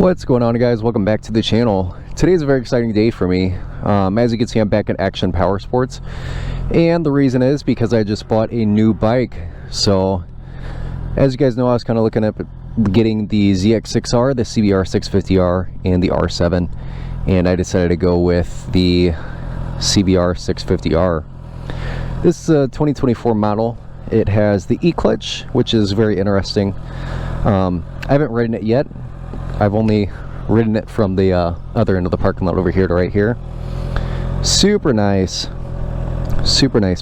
What's going on, guys? Welcome back to the channel. Today is a very exciting day for me. As you can see, I'm back at Action Power Sports, and the reason is because I just bought a new bike. So as you guys know, I was kind of looking at getting the ZX6R, the CBR650R, and the R7, and I decided to go with the CBR650R. This is a 2024 model. It has the e-clutch, which is very interesting. I haven't ridden it yet. I've only ridden it from the other end of the parking lot over here to right here. Super nice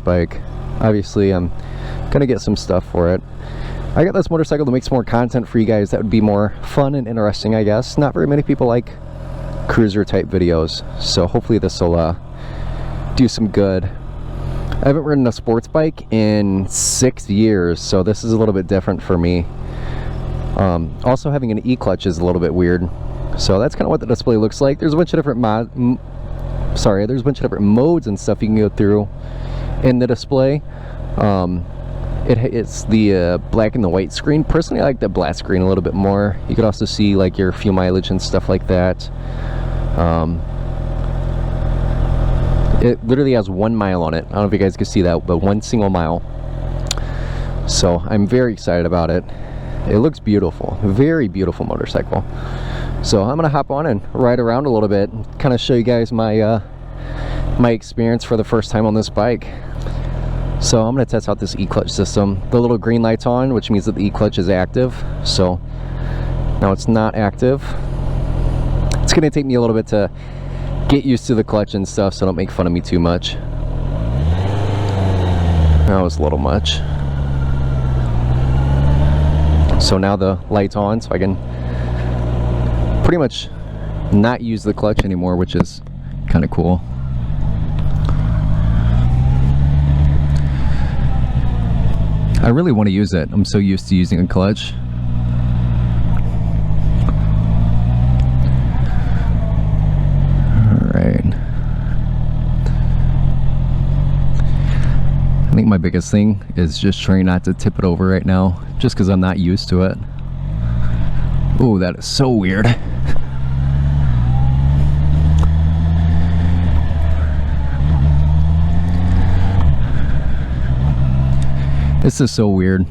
bike. Obviously, I'm gonna get some stuff for it. I got this motorcycle to make some more content for you guys that would be more fun and interesting, I guess. Not very many people like cruiser type videos, so hopefully this will do some good. I haven't ridden a sports bike in 6 years, so this is a little bit different for me. Also, having an e-clutch is a little bit weird, so that's kind of what the display looks like. There's a bunch of different there's a bunch of different modes and stuff you can go through in the display. It's the black and the white screen. Personally, I like the black screen a little bit more. You could also see like your fuel mileage and stuff like that. It literally has 1 mile on it. I don't know if you guys can see that, but 1 single mile. So I'm very excited about it. It looks beautiful, very beautiful motorcycle. So I'm gonna hop on and ride around a little bit, kind of show you guys my my experience for the first time on this bike. So I'm gonna test out this e-clutch system. The little green light's on, which means that the e-clutch is active. So now it's not active. It's gonna take me a little bit to get used to the clutch and stuff, so don't make fun of me too much. That was a little much. So now the light's on, so I can pretty much not use the clutch anymore, which is kind of cool. I really want to use it. I'm so used to using a clutch. Alright. I think my biggest thing is just trying not to tip it over right now, just because I'm not used to it. Ooh, that is so weird. This is so weird.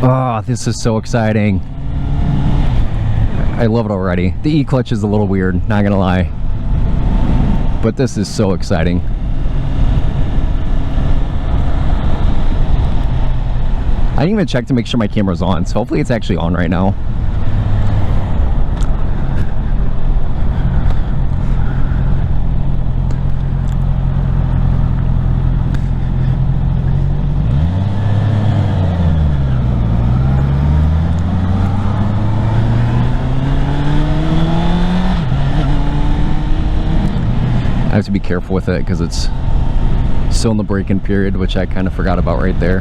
Oh, this is so exciting. I love it already. The e-clutch is a little weird, not gonna lie. But this is so exciting. I didn't even check to make sure my camera's on, so hopefully it's actually on right now. I have to be careful with it because it's still in the break-in period, which I kind of forgot about right there.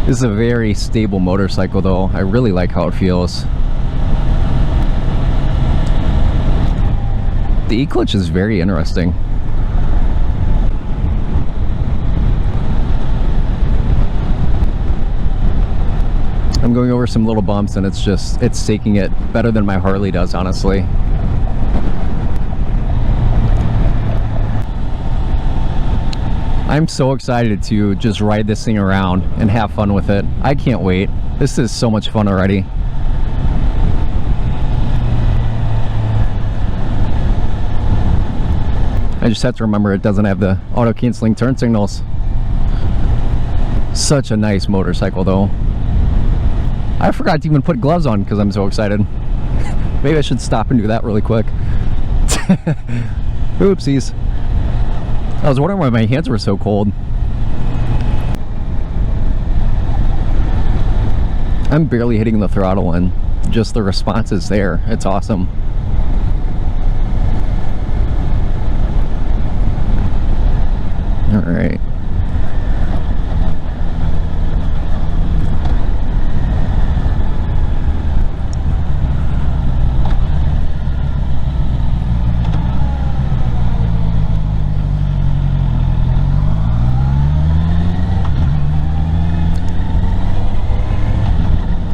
This is a very stable motorcycle though. I really like how it feels. The e-clutch is very interesting. I'm going over some little bumps and it's taking it better than my Harley does, honestly. I'm so excited to just ride this thing around and have fun with it. I can't wait. This is so much fun already. I just have to remember it doesn't have the auto-canceling turn signals. Such a nice motorcycle though. I forgot to even put gloves on because I'm so excited. Maybe I should stop and do that really quick. Oopsies. I was wondering why my hands were so cold. I'm barely hitting the throttle and just the response is there. It's awesome. Alright.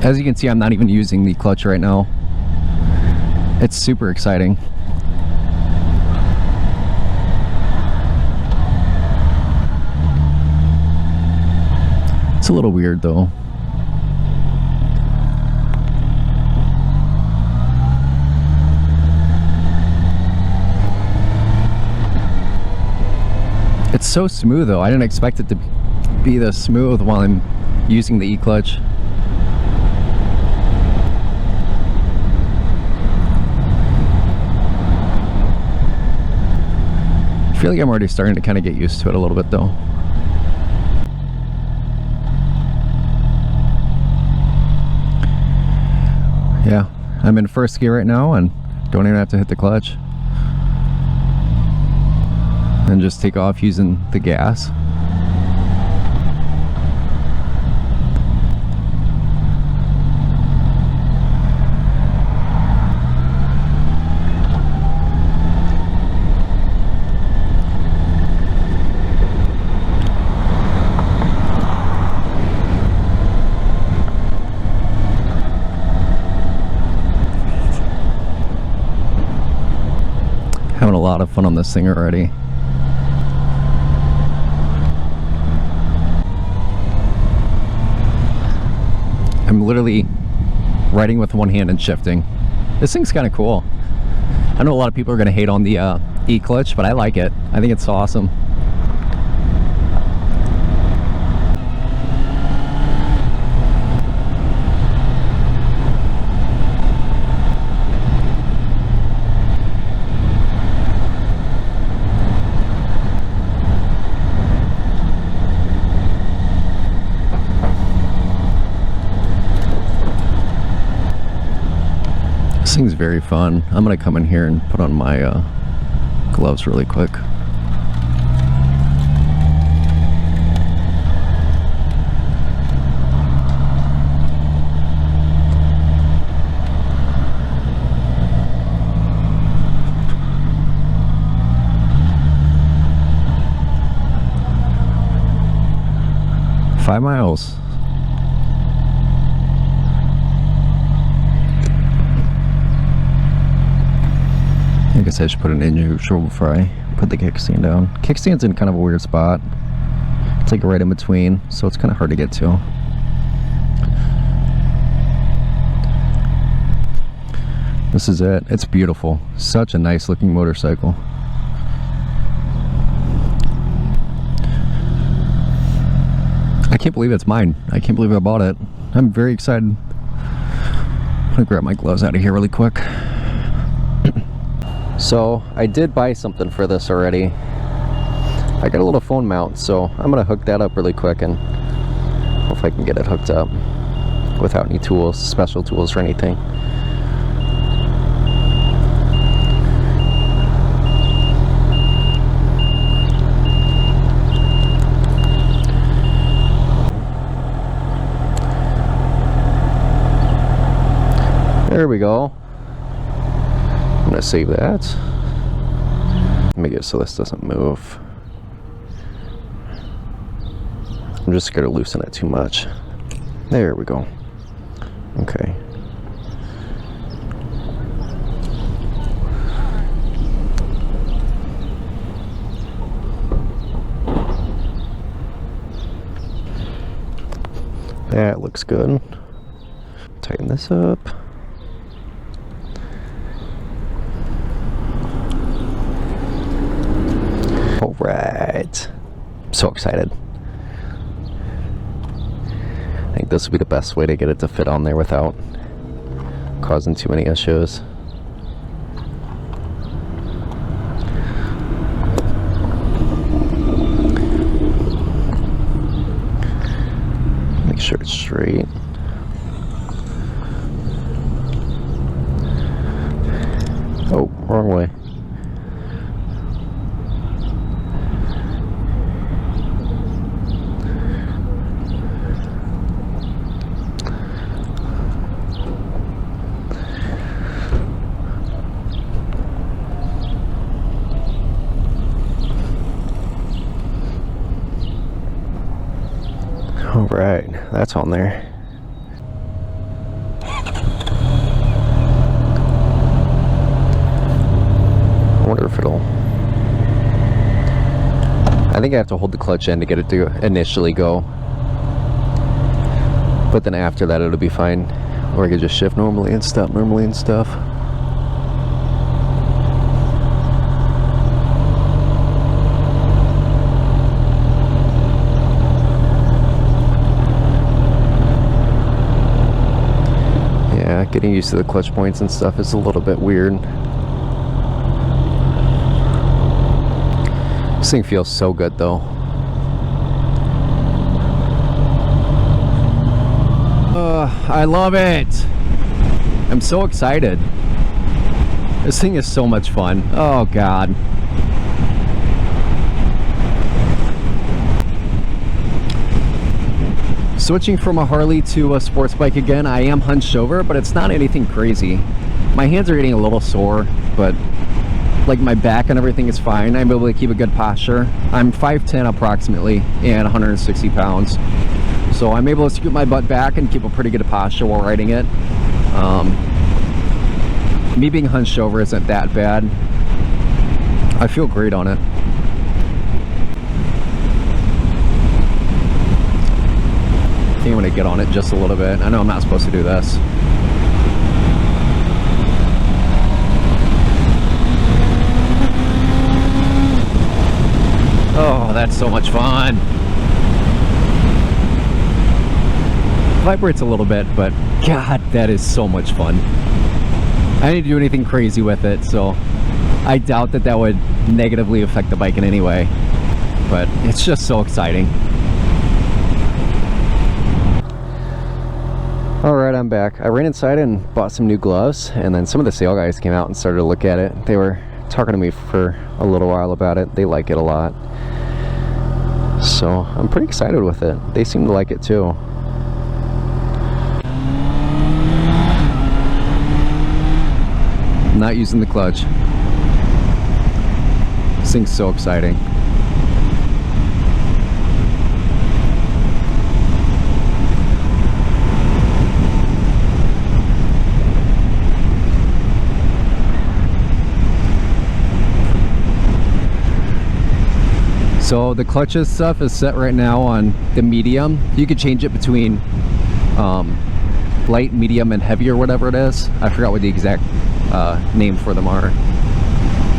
As you can see, I'm not even using the clutch right now. It's super exciting. It's a little weird though. It's so smooth though. I didn't expect it to be this smooth while I'm using the E-clutch. I feel like I'm already starting to kind of get used to it a little bit though. Yeah, I'm in first gear right now and don't even have to hit the clutch. And just take off using the gas. Having a lot of fun on this thing already. I'm literally riding with one hand and shifting. This thing's kind of cool. I know a lot of people are going to hate on the E-clutch, but I like it. I think it's awesome. This thing's very fun. I'm gonna come in here and put on my gloves really quick. Five miles. I guess I should put an engine neutral before I put the kickstand down. Kickstand's in kind of a weird spot. It's like right in between, so it's kind of hard to get to. This is it. It's beautiful. Such a nice looking motorcycle. I can't believe it's mine. I can't believe I bought it. I'm very excited. I'm gonna grab my gloves out of here really quick. So I did buy something for this already. I got a little phone mount, so I'm gonna hook that up really quick and hope I can get it hooked up without any tools, special tools or anything. There we go. I'm gonna save that. Make it so this doesn't move. I'm just gonna loosen it too much. There we go. Okay. That looks good. Tighten this up. All right. I'm so excited. I think this will be the best way to get it to fit on there without causing too many issues. Make sure it's straight. Oh, wrong way. All right, that's on there. I think I have to hold the clutch in to get it to initially go. But then after that it'll be fine. Or I could just shift normally and stop normally and stuff. Yeah, getting used to the clutch points and stuff is a little bit weird. This thing feels so good though. I love it. I'm so excited. This thing is so much fun. Oh God. Switching from a Harley to a sports bike again, I am hunched over, but it's not anything crazy. My hands are getting a little sore, but like my back and everything is fine. I'm able to keep a good posture. I'm 5'10" approximately and 160 pounds. So I'm able to scoot my butt back and keep a pretty good posture while riding it. Me being hunched over isn't that bad. I feel great on it. I think I'm gonna get on it just a little bit. I know I'm not supposed to do this. Oh, that's so much fun. Vibrates a little bit, but God, that is so much fun. I didn't do anything crazy with it, so I doubt that that would negatively affect the bike in any way, but it's just so exciting. Alright, I'm back. I ran inside and bought some new gloves, and then some of the sale guys came out and started to look at it. They were talking to me for a little while about it. They like it a lot, so I'm pretty excited with it. They seem to like it too. Not using the clutch. This thing's so exciting. So the clutches stuff is set right now on the medium. You could change it between light, medium, and heavy, or whatever it is. I forgot what the exact name for them are,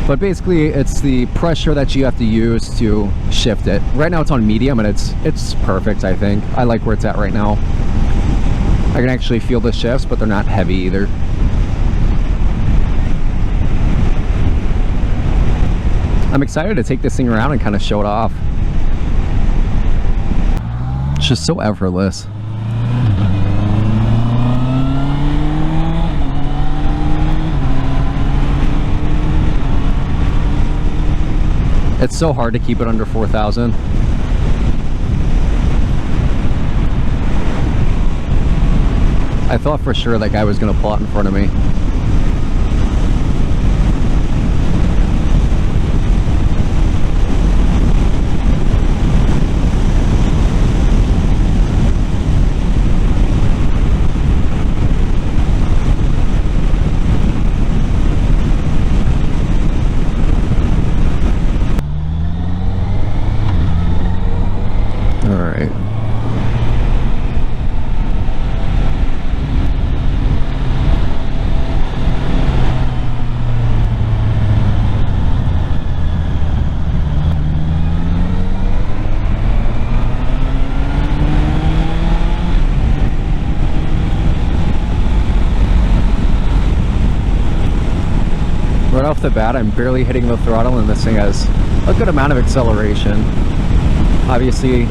but basically it's the pressure that you have to use to shift it. Right now it's on medium and it's perfect. I think I like where it's at right now. I can actually feel the shifts, but they're not heavy either. I'm excited to take this thing around and kind of show it off. It's just so effortless. It's so hard to keep it under 4,000. I thought for sure that guy was going to pull out in front of me. Right off the bat, I'm barely hitting the throttle, and this thing has a good amount of acceleration. Obviously,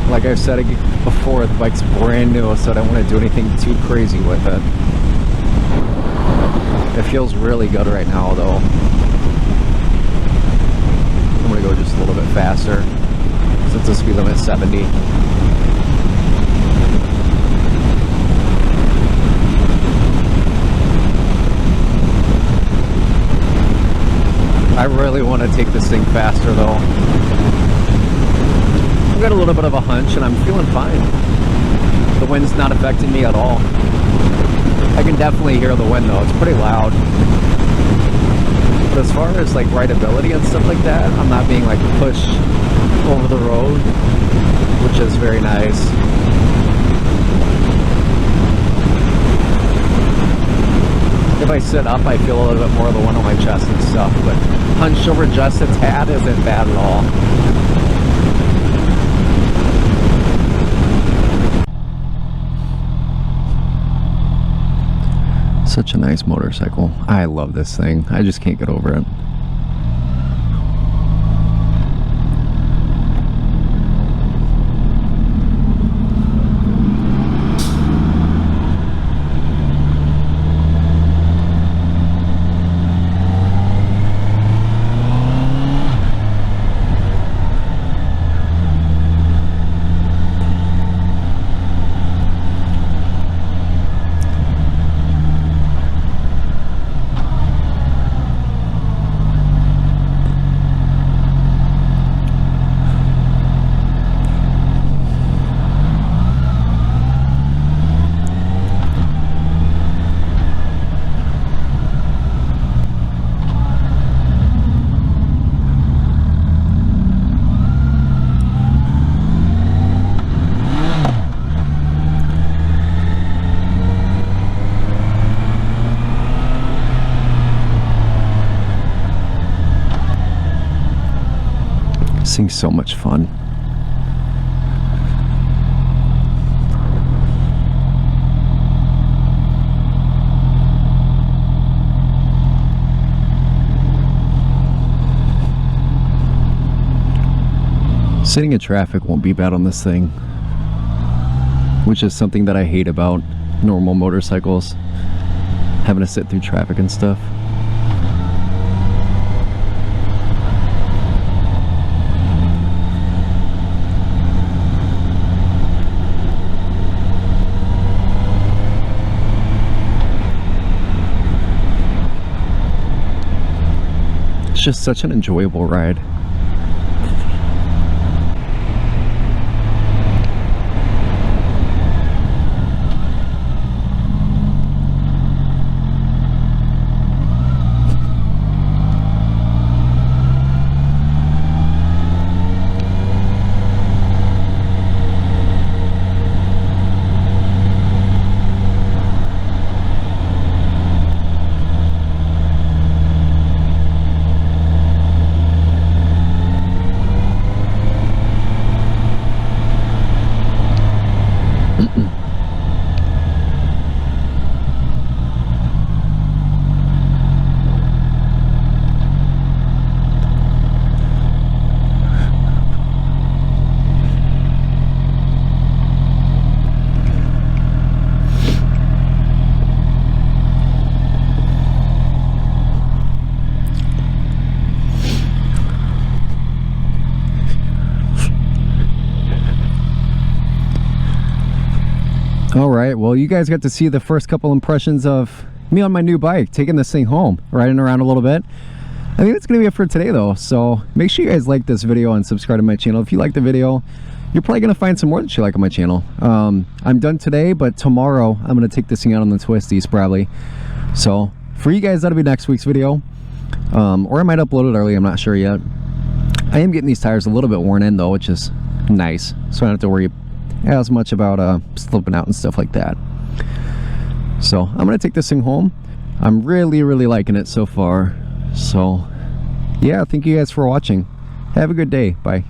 like I've said before, the bike's brand new, so I don't want to do anything too crazy with it. It feels really good right now, though. I'm going to go just a little bit faster, since the speed limit's 70. I really want to take this thing faster though. I've got a little bit of a hunch and I'm feeling fine. The wind's not affecting me at all. I can definitely hear the wind though, it's pretty loud. But as far as like rideability and stuff like that, I'm not being like pushed over the road, which is very nice. If I sit up, I feel a little bit more of the one on my chest and stuff, but hunched over just a tad isn't bad at all. Such a nice motorcycle. I love this thing. I just can't get over it. This thing's so much fun. Sitting in traffic won't be bad on this thing, which is something that I hate about normal motorcycles, having to sit through traffic and stuff. It's just such an enjoyable ride. Alright, well you guys got to see the first couple impressions of me on my new bike, taking this thing home, riding around a little bit. I think that's going to be it for today though, so make sure you guys like this video and subscribe to my channel. If you like the video, you're probably going to find some more that you like on my channel. I'm done today, but tomorrow I'm going to take this thing out on the twisties probably. So for you guys, that'll be next week's video, or I might upload it early, I'm not sure yet. I am getting these tires a little bit worn in though, which is nice, so I don't have to worry as much about slipping out and stuff like that. So I'm gonna take this thing home. I'm really liking it so far. So yeah, thank you guys for watching. Have a good day. Bye.